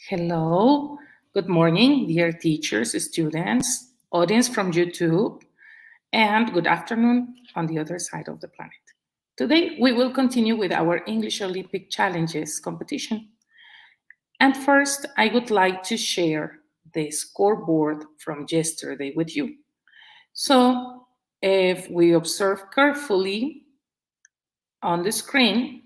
Hello, good morning, dear teachers, students, audience from YouTube, and good afternoon on the other side of the planet. Today, we will continue with our English Olympic Challenges competition. And first, I would like to share the scoreboard from yesterday with you. So, if we observe carefully on the screen,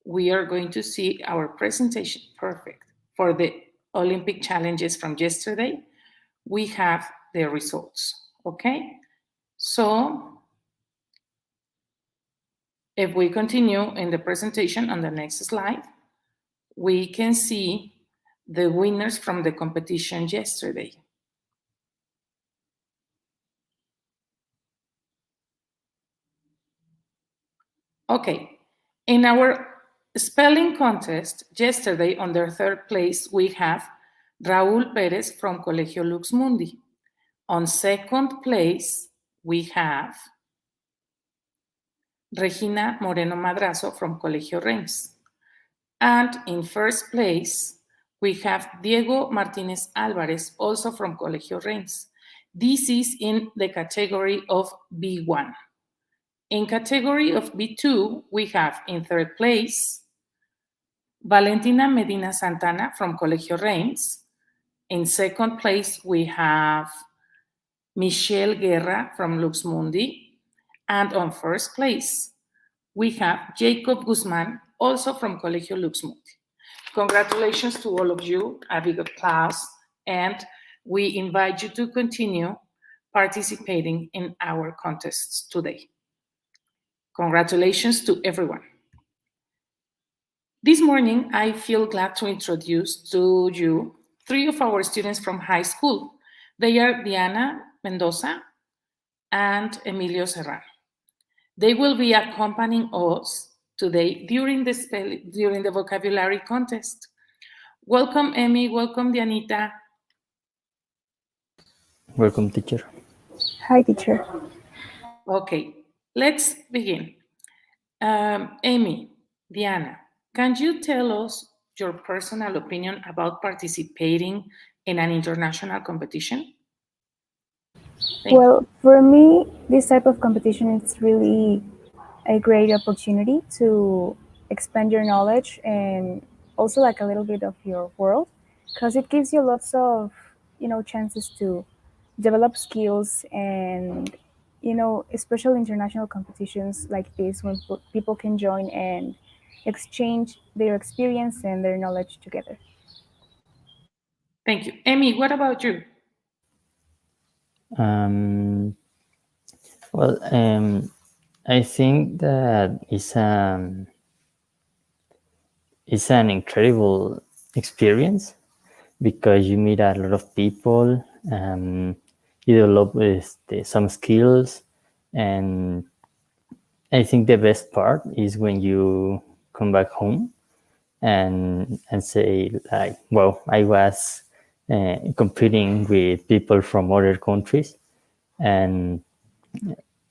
we are going to see our presentation perfect for the Olympic challenges from yesterday. We have the results, okay? So if we continue in the presentation on the next slide, we can see the winners from the competition yesterday. Okay, in our spelling contest yesterday on the third place, we have Raúl Pérez from Colegio Lux Mundi. On second place, we have Regina Moreno Madrazo from Colegio Reims. And in first place, we have Diego Martinez Alvarez, also from Colegio Reims. This is in the category of B1. In category of B2, we have in third place, Valentina Medina Santana from Colegio Reims. In second place, we have Michelle Guerra from Lux Mundi. And on first place, we have Jacob Guzman, also from Colegio Lux Mundi. Congratulations to all of you, a big applause, and we invite you to continue participating in our contests today. Congratulations to everyone. This morning, I feel glad to introduce to you three of our students from high school. They are Diana Mendoza and Emilio Serrano. They will be accompanying us today during the vocabulary contest. Welcome, Emmy. Welcome, Dianita. Welcome, teacher. Hi, teacher. Okay, let's begin. Amy, Diana, can you tell us your personal opinion about participating in an international competition? Well, for me, this type of competition is really a great opportunity to expand your knowledge and also like a little bit of your world, because it gives you lots of, chances to develop skills and, special international competitions like this when people can join and exchange their experience and their knowledge together. Thank you. Amy, what about you? Well, I think that it's an incredible experience because you meet a lot of people, you develop some skills, and I think the best part is when you come back home and say like, well, I was competing with people from other countries, and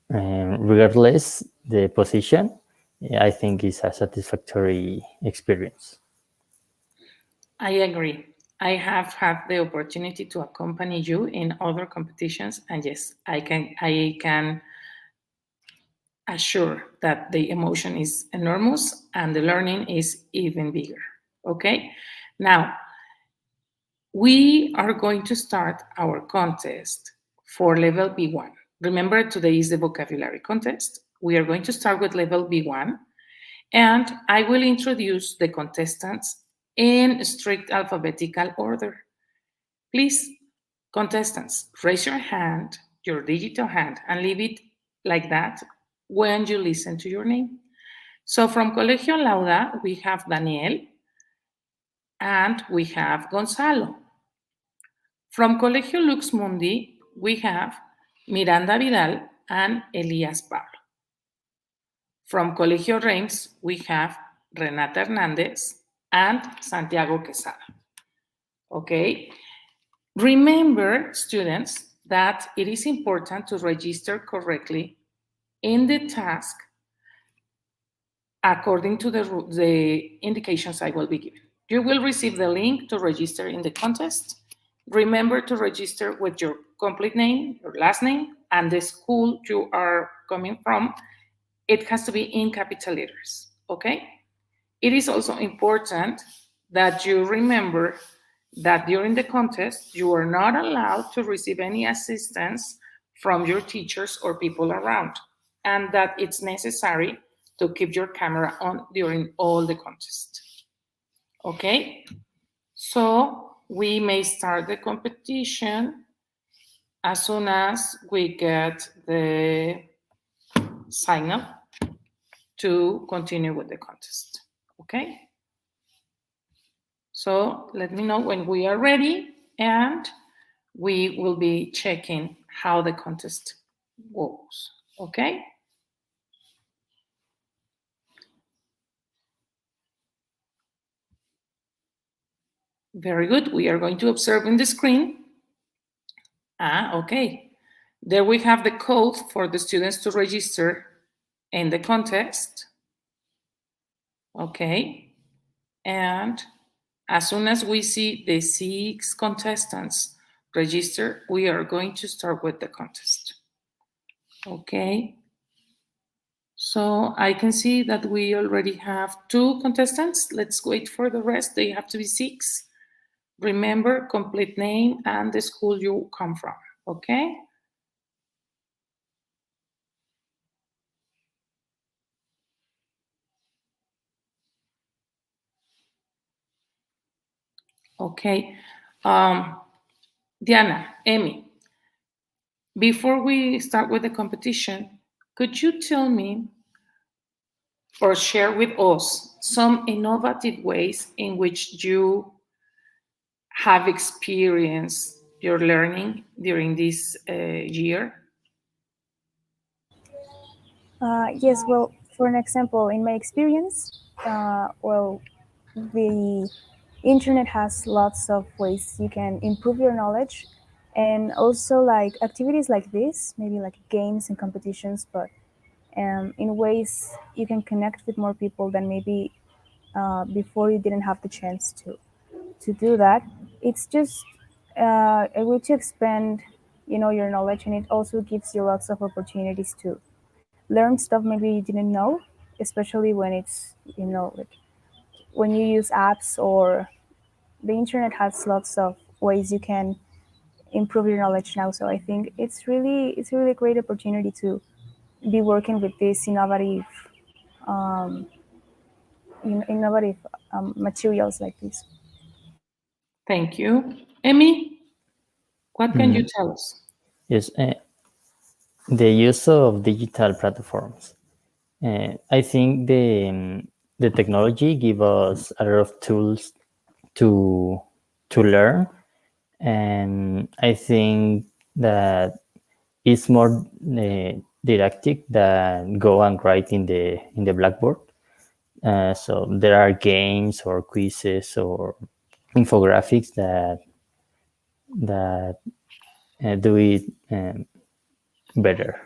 regardless the position, I think it's a satisfactory experience. I agree. I have had the opportunity to accompany you in other competitions, and yes, I can assure that the emotion is enormous and the learning is even bigger. Okay, now we are going to start our contest for level B1. Remember, today is the vocabulary contest. We are going to start with level B1, and I will introduce the contestants in strict alphabetical order. Please, contestants, raise your hand, your digital hand, and leave it like that when you listen to your name. So from Colegio Lauda, we have Daniel and we have Gonzalo. From Colegio Lux Mundi, we have Miranda Vidal and Elias Pablo. From Colegio Reims, we have Renata Hernandez and Santiago Quesada. Okay. Remember, students, that it is important to register correctly in the task according to the indications I will be giving. You will receive the link to register in the contest. Remember to register with your complete name, your last name, and the school you are coming from. It has to be in capital letters, okay? It is also important that you remember that during the contest, you are not allowed to receive any assistance from your teachers or people around, and that it's necessary to keep your camera on during all the contest. Okay? So we may start the competition as soon as we get the sign up to continue with the contest. Okay? So let me know when we are ready, and we will be checking how the contest goes. Okay? Very good. We are going to observe in the screen. Okay. There we have the code for the students to register in the contest. Okay. And as soon as we see the 6 contestants register, we are going to start with the contest. Okay. So I can see that we already have 2 contestants. Let's wait for the rest. They have to be 6. Remember, complete name and the school you come from, okay? Okay. Diana, Amy, before we start with the competition, could you tell me or share with us some innovative ways in which you have experienced your learning during this year? Yes, well, for an example, in my experience, well, the internet has lots of ways you can improve your knowledge, and also like activities like this, maybe like games and competitions, but in ways you can connect with more people than maybe before you didn't have the chance to do that. It's just a way to expand, your knowledge, and it also gives you lots of opportunities to learn stuff maybe you didn't know, especially when it's, like when you use apps, or the internet has lots of ways you can improve your knowledge now. So I think it's really a great opportunity to be working with these um, innovative materials like this. Thank you. Amy, what can you tell us? Yes, the use of digital platforms. I think the technology give us a lot of tools to learn, and I think that it's more didactic than go and write in the blackboard. So there are games or quizzes or infographics that do it better.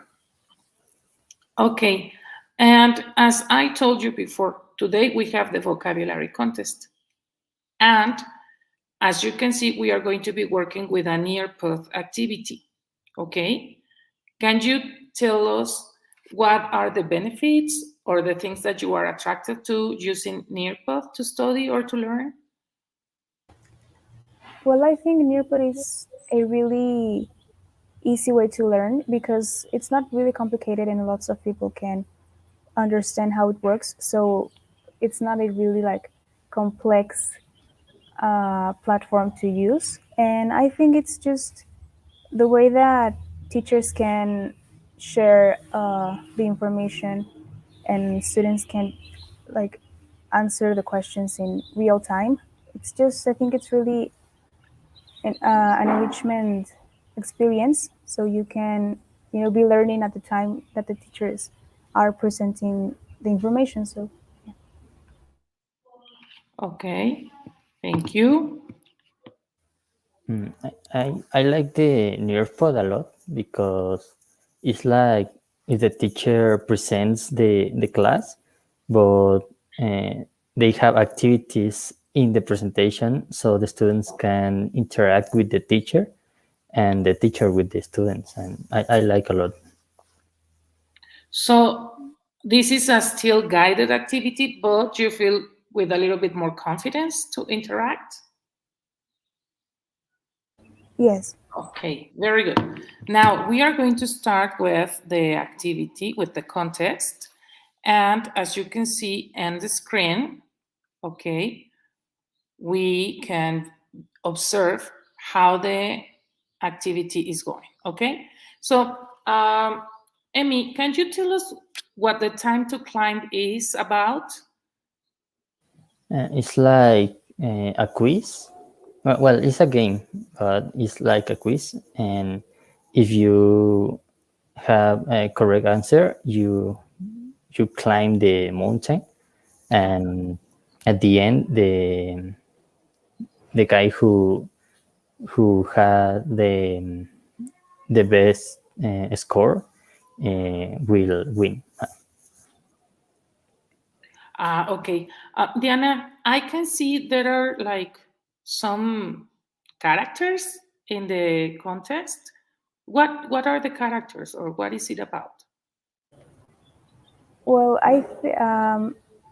Okay. And as I told you before, today we have the vocabulary contest. And as you can see, we are going to be working with a near-path activity. Okay? Can you tell us what are the benefits or the things that you are attracted to using near-path to study or to learn? Well, I think Nearpod is a really easy way to learn because it's not really complicated and lots of people can understand how it works. So it's not a really like complex platform to use. And I think it's just the way that teachers can share the information, and students can like answer the questions in real time. It's just, I think it's really an enrichment experience. So you can, be learning at the time that the teachers are presenting the information. So Okay, thank you. I like the Nearpod a lot because it's like if the teacher presents the class, but they have activities in the presentation so the students can interact with the teacher and the teacher with the students. And I like a lot. So this is a still guided activity, but you feel with a little bit more confidence to interact? Yes. Okay, very good. Now we are going to start with the activity, with the contest. And as you can see on the screen, okay, we can observe how the activity is going, okay? So, Emmy, can you tell us what the time to climb is about? It's like a quiz. Well, it's a game, but it's like a quiz. And if you have a correct answer, you climb the mountain, and at the end, the guy who had the best score will win. Okay. Diana, I can see there are like some characters in the contest. What are the characters, or what is it about? Well,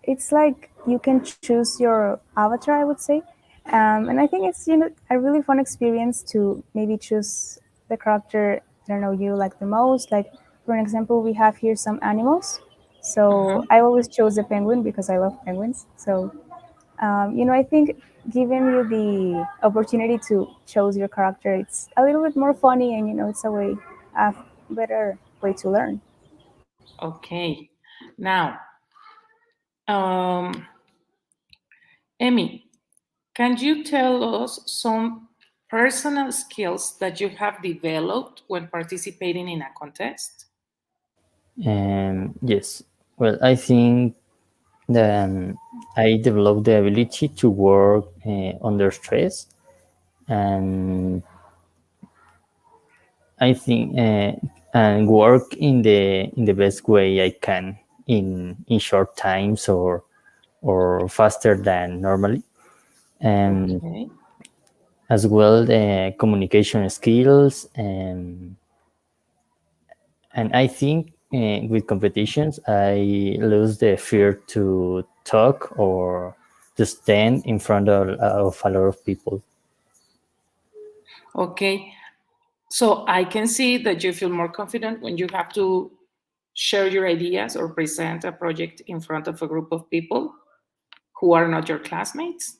it's like you can choose your avatar, I would say, and I think it's a really fun experience to maybe choose the character I don't know you like the most. Like for an example, we have here some animals. So I always chose a penguin because I love penguins. So I think giving you the opportunity to choose your character, it's a little bit more funny, and it's a better way to learn. Okay. Now, um, Emmy, can you tell us some personal skills that you have developed when participating in a contest? Yes. Well, I think that I developed the ability to work under stress, and I think and work in the best way I can in short times or faster than normally, and Okay. as well the communication skills. And I think with competitions I lose the fear to talk or to stand in front of a lot of people. Okay. So I can see that you feel more confident when you have to share your ideas or present a project in front of a group of people who are not your classmates.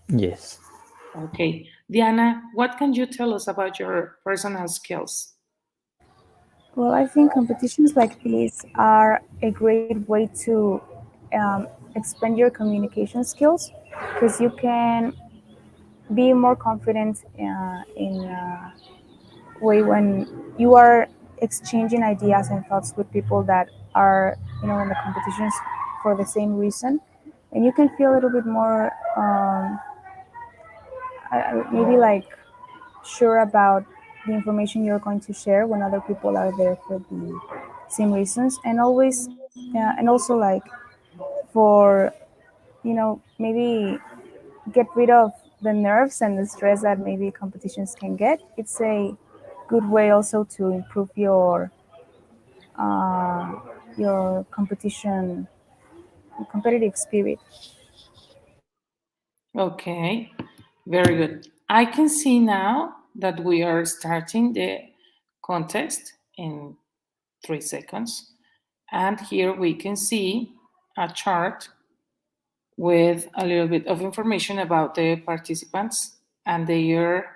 Yes. Okay. Diana, what can you tell us about your personal skills? Well, I think competitions like these are a great way to expand your communication skills because you can be more confident in a way when you are exchanging ideas and thoughts with people that are, in the competitions for the same reason. And you can feel a little bit more, maybe like sure about the information you're going to share when other people are there for the same reasons, and always and also like for maybe get rid of the nerves and the stress that maybe competitions can get. It's a good way also to improve your competitive spirit. Okay, very good. I can see now that we are starting the contest in 3 seconds. And here we can see a chart with a little bit of information about the participants and their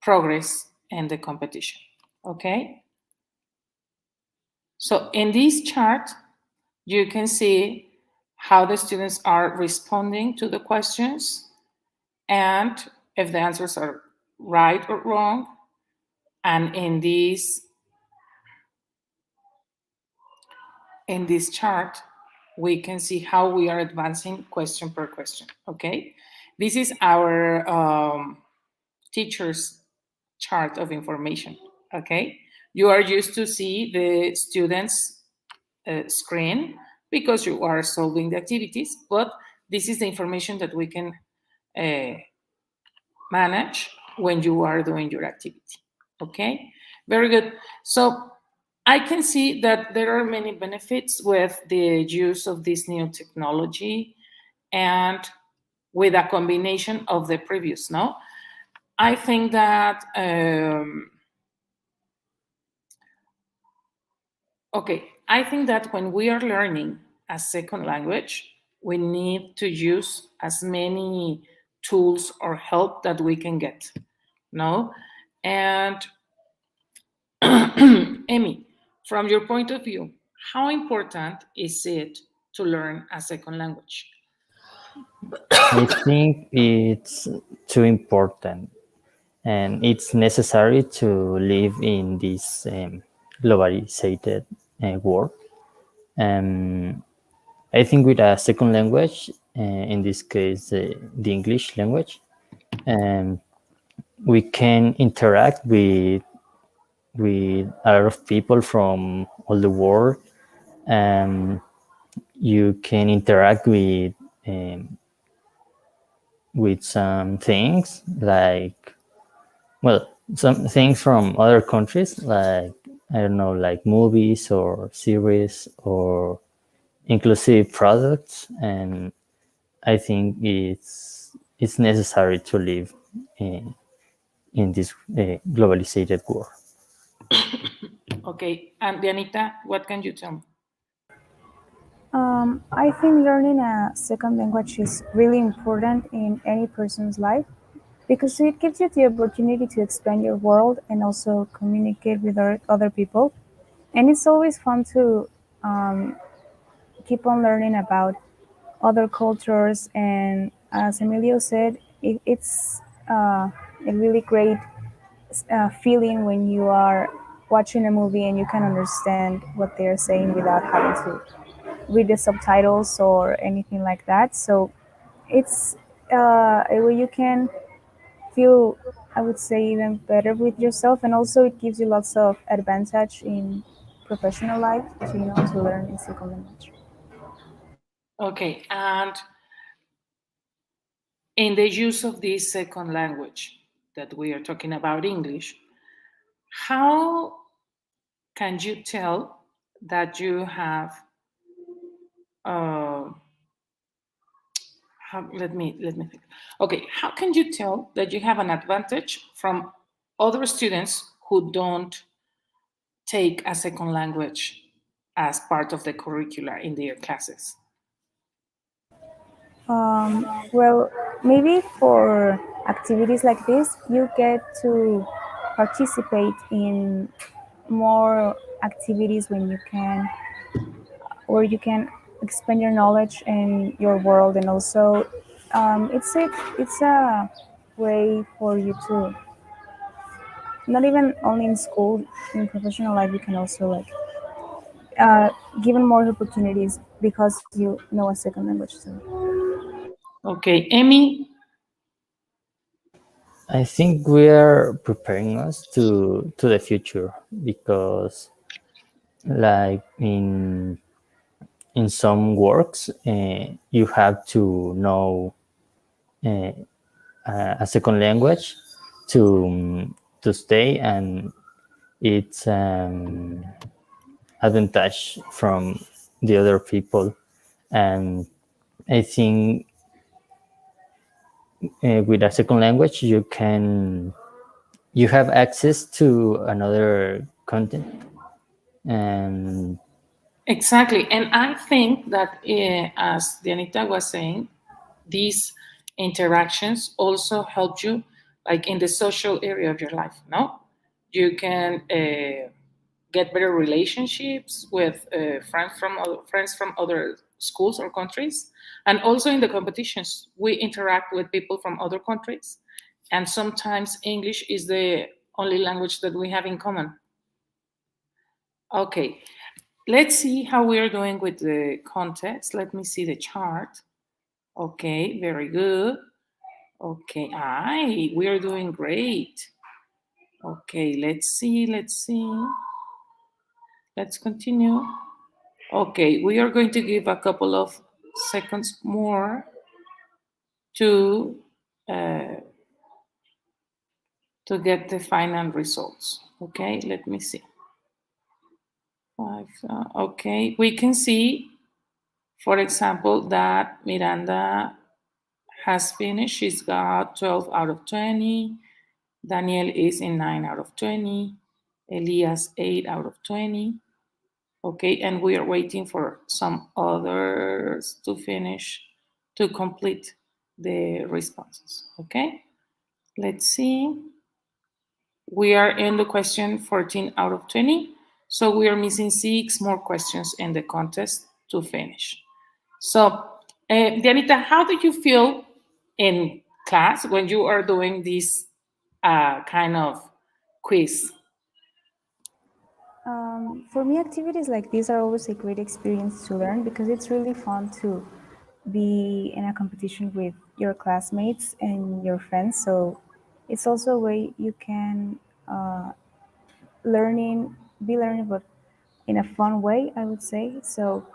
progress in the competition. Okay? So in this chart, you can see how the students are responding to the questions and if the answers are right or wrong. And in this chart, we can see how we are advancing question per question, okay? This is our teacher's chart of information, okay? You are used to see the students' screen because you are solving the activities, but this is the information that we can manage when you are doing your activity. Okay, very good. So I can see that there are many benefits with the use of this new technology and with a combination of the previous, no? I think that, I think that when we are learning a second language, we need to use as many tools or help that we can get, no? And Amy, from your point of view, how important is it to learn a second language? I think it's too important and it's necessary to live in this globalized world. Um, I think with a second language, in this case, the English language, um, we can interact with a lot of people from all the world. Um, you can interact um, with some things like, well, some things from other countries, like, I don't know, like movies or series or inclusive products. And I think it's necessary to live in this globalized world. Okay, and Dianita, what can you tell me? I think learning a second language is really important in any person's life because it gives you the opportunity to expand your world and also communicate with other people. And it's always fun to um, keep on learning about other cultures. And as Emilio said, it's a really great feeling when you are watching a movie and you can understand what they're saying without having to read the subtitles or anything like that. So it's a way you can feel, I would say, even better with yourself, and also it gives you lots of advantage in professional life to to learn a second language. Okay, and in the use of this second language that we are talking about, English, how can you tell that you have uh, let me think. Okay, how can you tell that you have an advantage from other students who don't take a second language as part of the curricula in their classes? Well, maybe for activities like this, you get to participate in more activities where you can expand your knowledge and your world, and also it's a way for you to not even only in school, in professional life, you can also like uh, given more opportunities because you know a second language too. Okay, Amy. I think we are preparing us to the future because, like in some works, you have to know uh, a second language to stay, and it's advantage from the other people. And I think with a second language you have access to another content. And Exactly. And I think that, as Dianita was saying, these interactions also help you, like in the social area of your life, no? You can get better relationships with friends from other schools or countries. And also in the competitions, we interact with people from other countries. And sometimes English is the only language that we have in common. Okay, let's see how we're doing with the contest. Let me see the chart. Okay, very good. Okay, aye, we're doing great. Okay, let's see. Let's continue. Okay, we are going to give a couple of seconds more to to get the final results. Okay, let me see. Okay, we can see, for example, that Miranda has finished. She's got 12 out of 20. Daniel is in 9 out of 20. Elias, 8 out of 20. Okay, and we are waiting for some others to finish, to complete the responses. Okay, let's see. We are in the question 14 out of 20. So we are missing 6 more questions in the contest to finish. So, Dianita, how do you feel in class when you are doing this kind of quiz? For me, activities like these are always a great experience to learn because it's really fun to be in a competition with your classmates and your friends. So it's also a way you can be learning, but in a fun way, I would say. So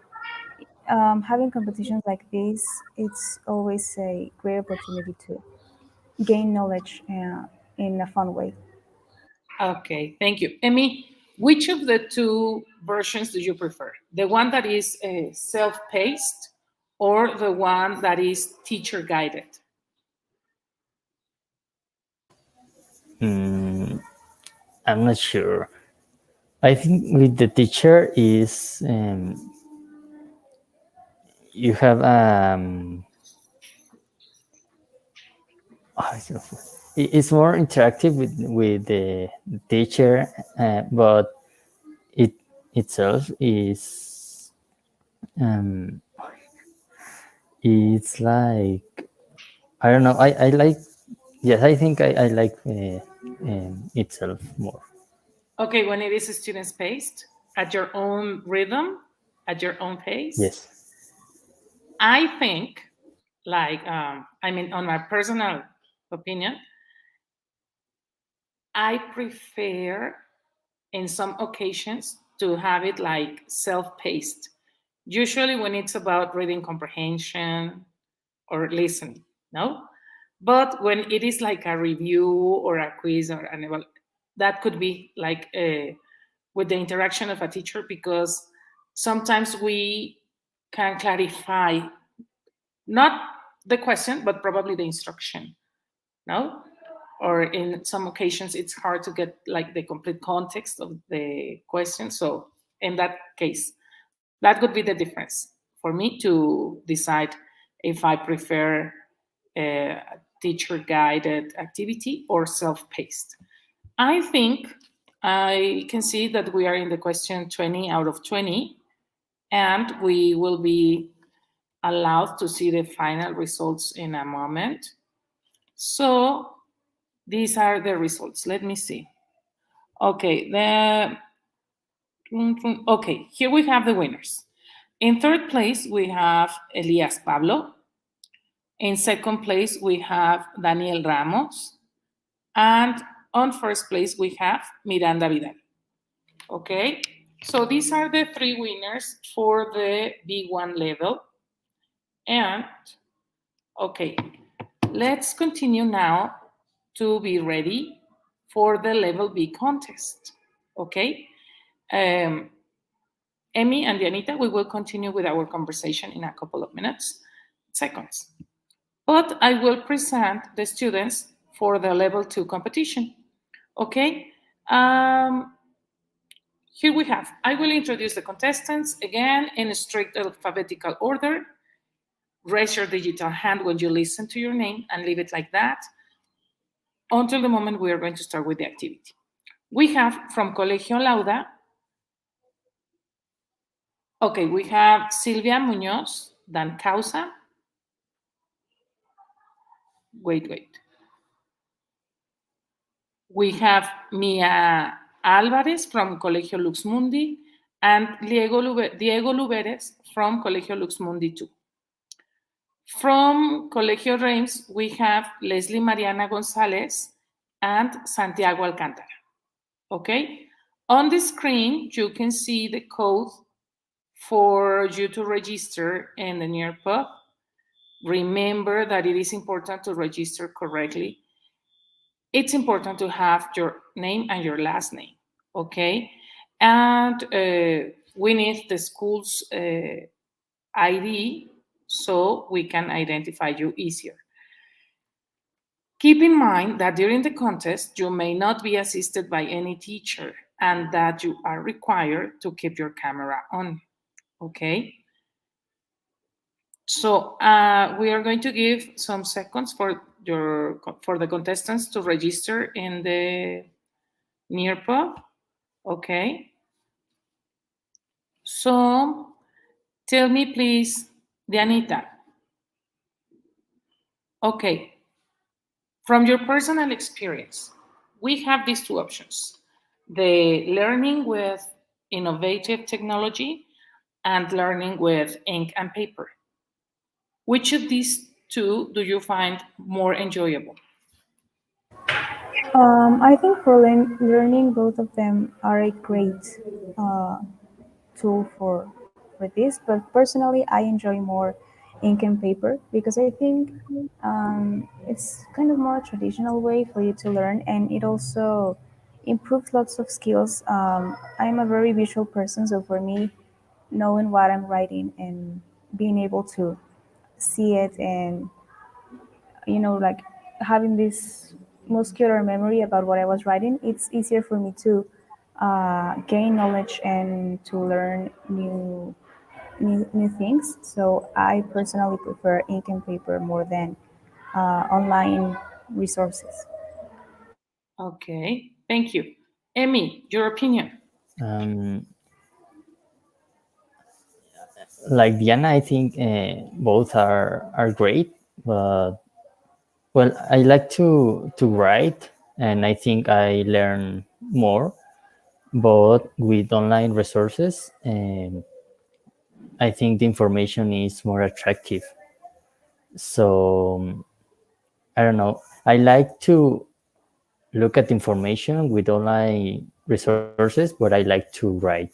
having competitions like this, it's always a great opportunity to gain knowledge in a fun way. Okay, thank you. Emmy, which of the two versions do you prefer? The one that is self-paced or the one that is teacher-guided? I'm not sure. I think with the teacher is you have it's more interactive with the teacher, but it itself is it's like I don't know. I like yes. I think I like itself more. Okay, when it is student-paced, at your own rhythm, at your own pace? Yes. I think, like, I mean, on my personal opinion, I prefer in some occasions to have it like self-paced. Usually when it's about reading comprehension or listening, no? But when it is like a review or a quiz or an that could be like with the interaction of a teacher, because sometimes we can clarify not the question but probably the instruction, no? Or in some occasions it's hard to get like the complete context of the question. So in that case, that would be the difference for me to decide if I prefer a teacher guided activity or self-paced. I think I can see that we are in the question 20 out of 20, and we will be allowed to see the final results in a moment. So these are the results. Let me see. Okay, okay, here we have the winners. In third place, we have Elias Pablo. In second place, we have Daniel Ramos. And on first place, we have Miranda Vidal. Okay, so these are the 3 winners for the B1 level. And, okay, let's continue now to be ready for the level B contest. Okay, Emmy and Dianita, we will continue with our conversation in a couple of seconds. But I will present the students for the level 2 competition. Okay, here we have, I will introduce the contestants again in strict alphabetical order. Raise your digital hand when you listen to your name and leave it like that until the moment we are going to start with the activity. We have from Colegio Lauda, okay, we have Silvia Muñoz Dancausa. Wait. We have Mia Alvarez from Colegio Lux Mundi and Diego Luberes from Colegio Lux Mundi 2. From Colegio Reims, we have Leslie Mariana Gonzalez and Santiago Alcántara. Okay? On the screen, you can see the code for you to register in the Nearpod. remember that it is important to register correctly. It's important to have your name and your last name, okay? And we need the school's ID so we can identify you easier. Keep in mind that during the contest, you may not be assisted by any teacher and that you are required to keep your camera on, okay? So we are going to give some seconds for the contestants to register in the Nearpub, okay? So tell me please, Dianita, okay, from your personal experience, we have these two options: the learning with innovative technology and learning with ink and paper. Which of these two do you find more enjoyable? I think for learning, both of them are a great uh, tool for this. But personally, I enjoy more ink and paper because I think it's kind of more traditional way for you to learn, and it also improves lots of skills. I'm a very visual person, so for me, knowing what I'm writing and being able to see it and like having this muscular memory about what I was writing, it's easier for me to gain knowledge and to learn new things. So I personally prefer ink and paper more than online resources. Okay, thank you. Emmy, your opinion? Um, like Diana, I think both are great, but well, I like to write, and I think I learn more, both with online resources, and I think the information is more attractive. So I don't know. I like to look at information with online resources, but I like to write.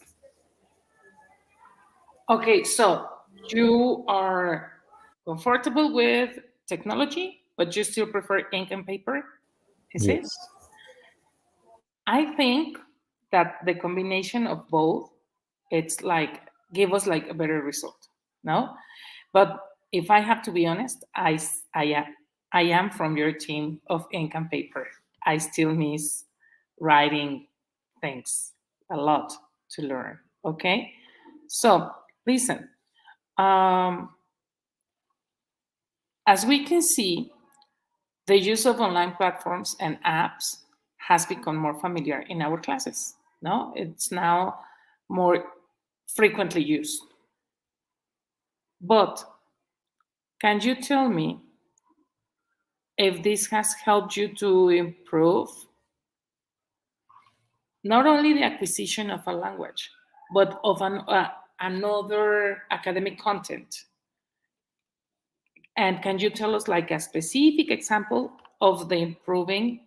Okay, so you are comfortable with technology, but you still prefer ink and paper, is it? Yes. I think that the combination of both, it's like give us like a better result, no? But if I have to be honest, I am from your team of ink and paper. I still miss writing things a lot to learn. Okay, so listen. Um, as we can see, the use of online platforms and apps has become more familiar in our classes. No, it's now more frequently used. But can you tell me if this has helped you to improve not only the acquisition of a language, but of another academic content? And can you tell us like a specific example of the improving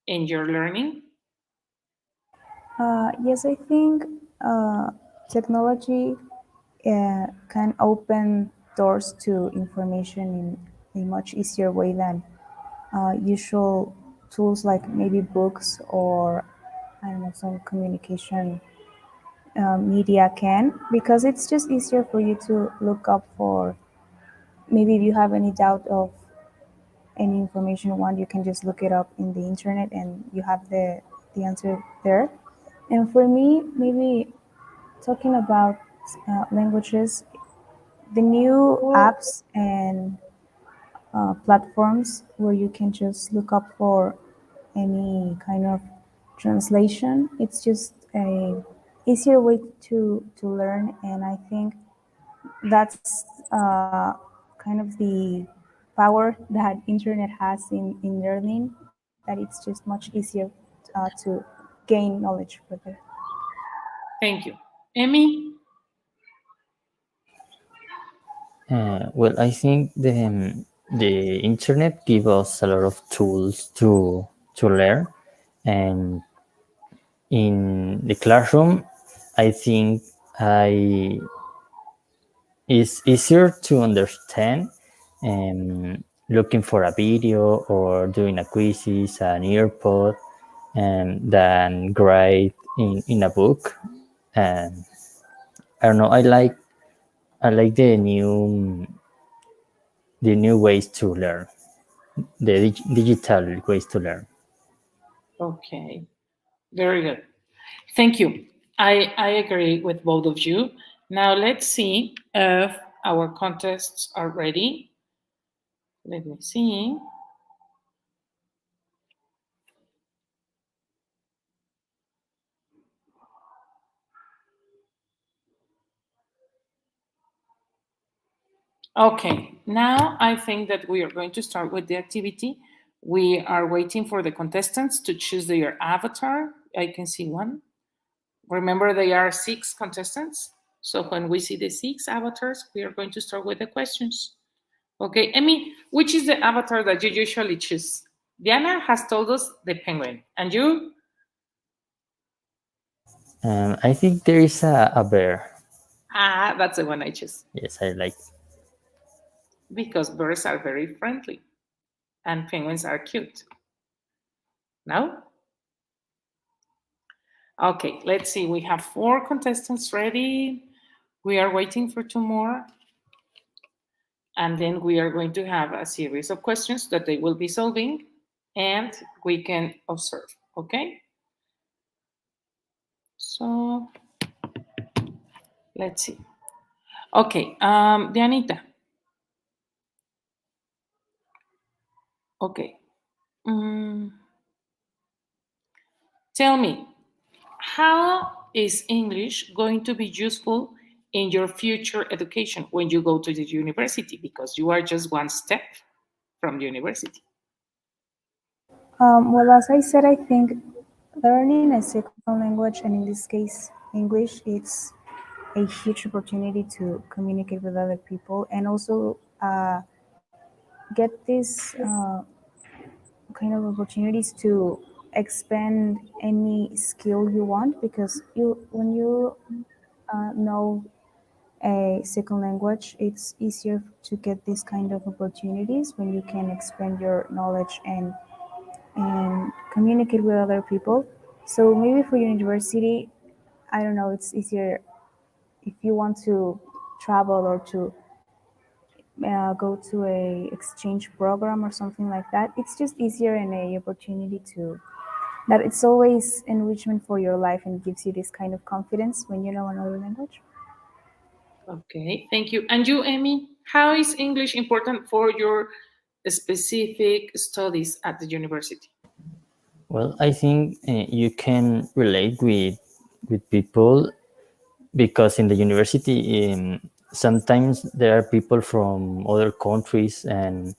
in your learning? Yes, I think technology can open doors to information in a much easier way than usual tools like maybe books or I don't know some communication media can, because it's just easier for you to look up for maybe if you have any doubt of any information you want, you can just look it up in the internet and you have the answer there. And for me, maybe talking about languages, the new apps and platforms where you can just look up for any kind of translation. It's just a easier way to learn, and I think that's kind of the power that internet has in learning. That it's just much easier to gain knowledge further. Thank you. Emmy? Well, I think the internet gives us a lot of tools to learn, and in the classroom, I think I it's easier to understand looking for a video or doing a quizzes, an earpod, than write in a book. And I don't know. I like the new ways to learn, the digital ways to learn. Okay, very good. Thank you. I agree with both of you. Now let's see if our contests are ready. Let me see. Okay, now I think that we are going to start with the activity. We are waiting for the contestants to choose their avatar. I can see one. Remember, there are 6 contestants. So when we see the 6 avatars, we are going to start with the questions. Okay, Emmy, which is the avatar that you usually choose? Diana has told us the penguin. And you? I think there is a bear. Ah, that's the one I choose. Yes, I like. Because birds are very friendly and penguins are cute. No? Okay, let's see. We have 4 contestants ready. We are waiting for 2 more. And then we are going to have a series of questions that they will be solving and we can observe. Okay? So let's see. Okay, Dianita. Okay. Tell me, how is English going to be useful in your future education when you go to the university? Because you are just one step from the university. Well, as I said, I think learning a second language, and in this case, English, it's a huge opportunity to communicate with other people and also get these kind of opportunities to expand any skill you want, because when you know a second language, it's easier to get these kind of opportunities when you can expand your knowledge and communicate with other people. So maybe for university, I don't know, it's easier if you want to travel or to go to a exchange program or something like that. It's just easier and a opportunity to that it's always enrichment for your life and gives you this kind of confidence when you know another language. Okay, thank you. And you, Amy, how is English important for your specific studies at the university? Well, I think you can relate with people because in the university, sometimes there are people from other countries, and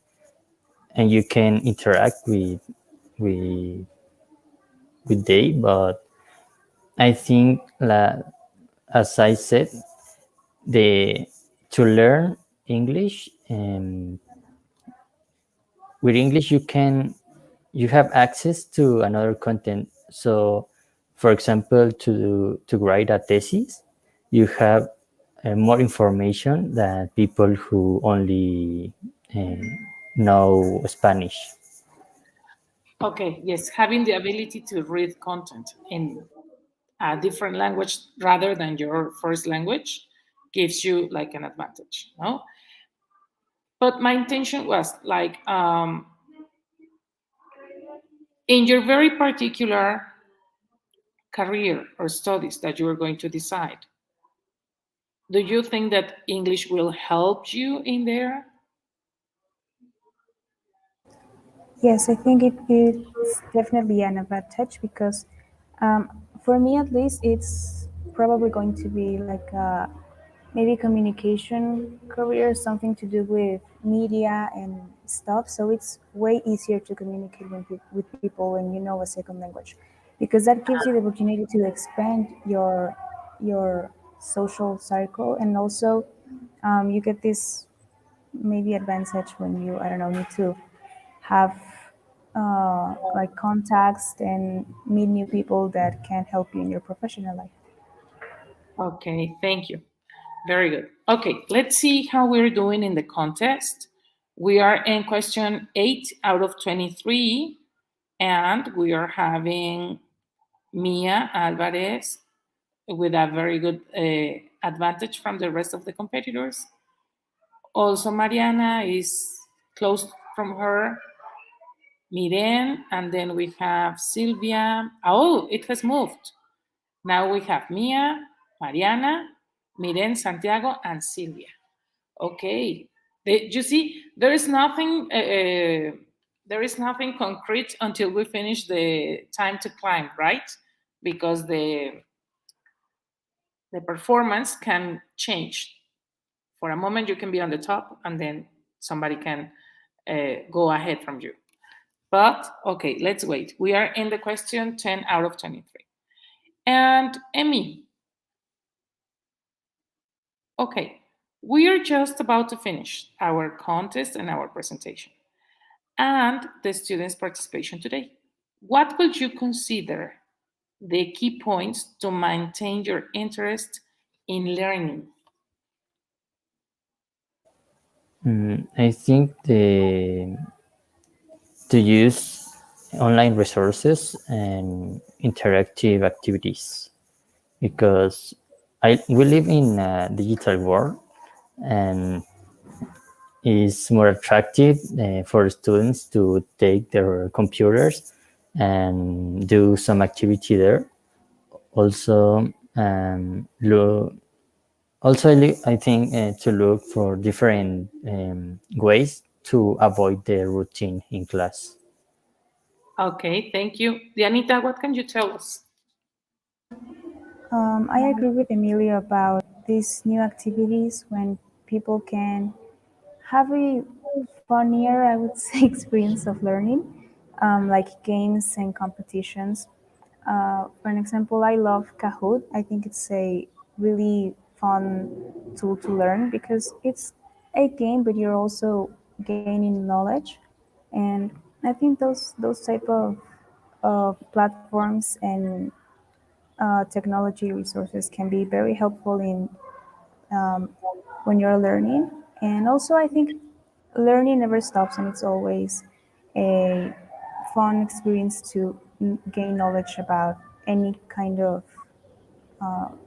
you can interact with they. But I think that, as I said, the to learn English, with English you have access to another content. So, for example, to write a thesis, you have more information than people who only um, know Spanish. Okay, yes, having the ability to read content in a different language rather than your first language gives you like an advantage, no? But my intention was like, in your very particular career or studies that you are going to decide, do you think that English will help you in there? Yes, I think it's definitely an advantage because for me at least, it's probably going to be like maybe communication career, something to do with media and stuff. So it's way easier to communicate with people when you know a second language, because that gives you the opportunity to expand your social circle, and also you get this maybe advantage when you, I don't know, need to have like contacts and meet new people that can help you in your professional life. Okay, thank you. Very good. Okay, let's see how we're doing in the contest. We are in question 8 out of 23, and we are having Mia Alvarez with a very good advantage from the rest of the competitors. Also, Mariana is close from her. Miren, and then we have Sylvia. Oh, it has moved. Now we have Mia, Mariana, Miren, Santiago, and Sylvia. Okay. You see, there is nothing. There is nothing concrete until we finish the time to climb, right? Because the performance can change. For a moment, you can be on the top, and then somebody can go ahead from you. But okay, let's wait. We are in the question 10 out of 23. And Emmy, okay, we are just about to finish our contest and our presentation and the students' participation today. What would you consider the key points to maintain your interest in learning? I think to use online resources and interactive activities, because we live in a digital world, and it's more attractive for students to take their computers and do some activity there. Also, I think to look for different ways to avoid the routine in class. Okay, thank you. Dianita, what can you tell us? I agree with Emilio about these new activities when people can have a funnier, I would say, experience of learning, like games and competitions. For an example, I love Kahoot. I think it's a really fun tool to learn because it's a game, but you're also gaining knowledge. And I think those type of platforms and technology resources can be very helpful in when you're learning. And also, I think learning never stops, and it's always a fun experience to gain knowledge about any kind of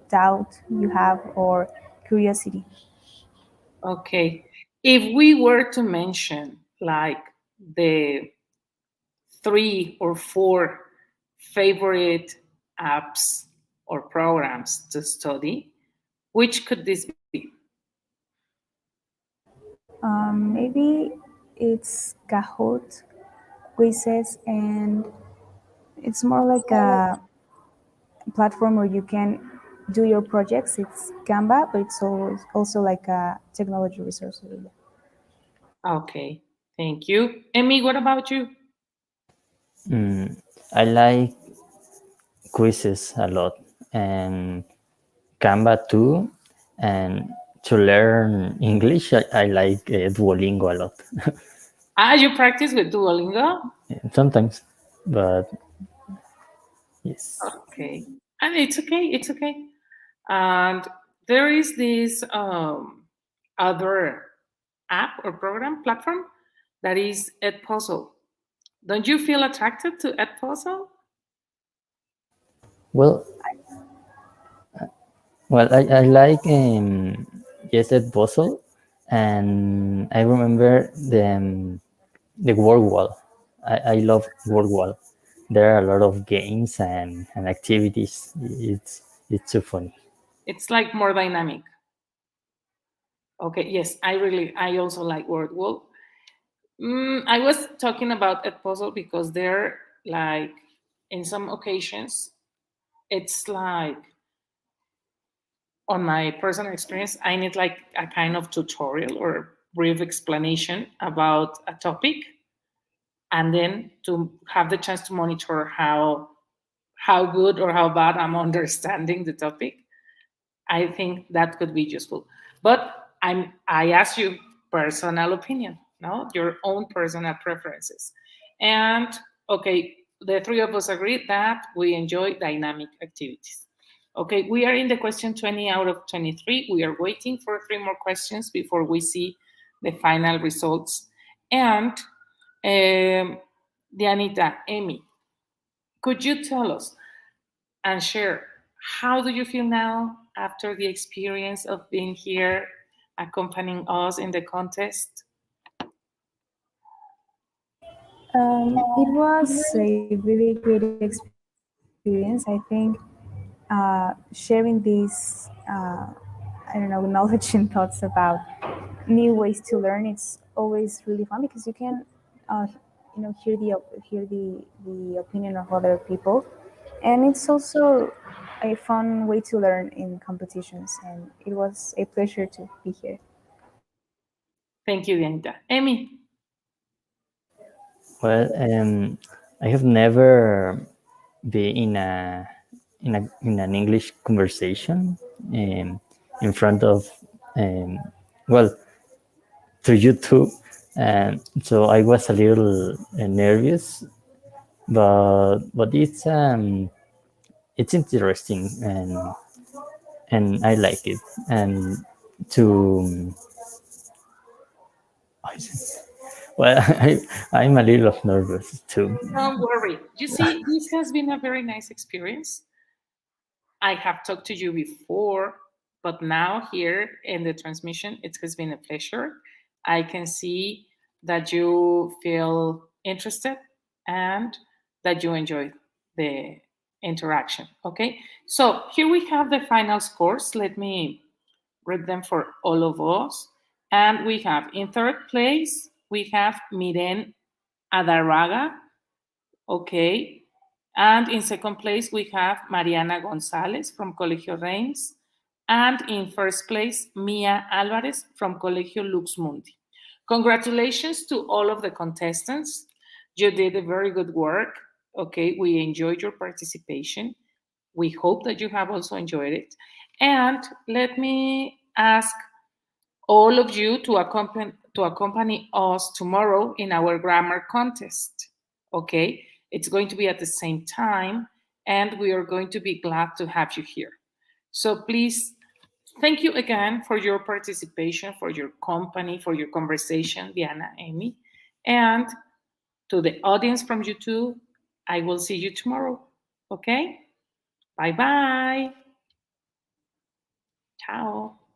doubt you have or curiosity. Okay. If we were to mention like the 3 or 4 favorite apps or programs to study, which could this be? Maybe it's Kahoot, quizzes, and it's more like a platform where you can do your projects. It's Canva, but it's also like a technology resource. Okay, thank you. Emmy, what about you? I like quizzes a lot, and Canva too. And to learn English, I like Duolingo a lot. You practice with Duolingo? Sometimes, but yes. Okay. And it's okay, it's okay. And there is this other app or program platform that is Edpuzzle. Don't you feel attracted to Edpuzzle? Well, I like yes, Edpuzzle, and I remember the word wall. I love word wall. There are a lot of games and activities. It's so funny. It's like more dynamic. Okay, yes, I also like WordWall. I was talking about Edpuzzle because they're like, in some occasions, it's like, on my personal experience, I need like a kind of tutorial or brief explanation about a topic, and then to have the chance to monitor how good or how bad I'm understanding the topic. I think that could be useful. But I ask you personal opinion, no, your own personal preferences. And okay, the three of us agree that we enjoy dynamic activities. Okay, we are in the question 20 out of 23. We are waiting for 3 more questions before we see the final results. And Dianita, Amy, could you tell us and share how do you feel now after the experience of being here accompanying us in the contest? It was a really great experience. I think sharing these, I don't know, knowledge and thoughts about new ways to learn. It's always really fun because you can, hear the opinion of other people, and it's also a fun way to learn in competitions. And it was a pleasure to be here. Thank you, Dianita. Amy. Well, I have never been in an English conversation in front of well, through YouTube, and so I was a little nervous, but it's interesting, and I like it, and to well, I'm a little nervous too. Don't worry. You see, this has been a very nice experience. I have talked to you before, but now here in the transmission, it has been a pleasure. I can see that you feel interested and that you enjoy the interaction. Okay, so here we have the final scores. Let me read them for all of us. And we have in third place, we have Miren Adarraga. Okay. And in second place, we have Mariana Gonzalez from Colegio Reims. And in first place, Mia Alvarez from Colegio Lux Mundi. Congratulations to all of the contestants. You did a very good work. Okay, we enjoyed your participation. We hope that you have also enjoyed it. And let me ask all of you to accompany us tomorrow in our grammar contest. Okay, it's going to be at the same time, and we are going to be glad to have you here. So please, thank you again for your participation, for your company, for your conversation, Diana, Amy, and to the audience from YouTube. I will see you tomorrow. Okay, bye bye. Ciao.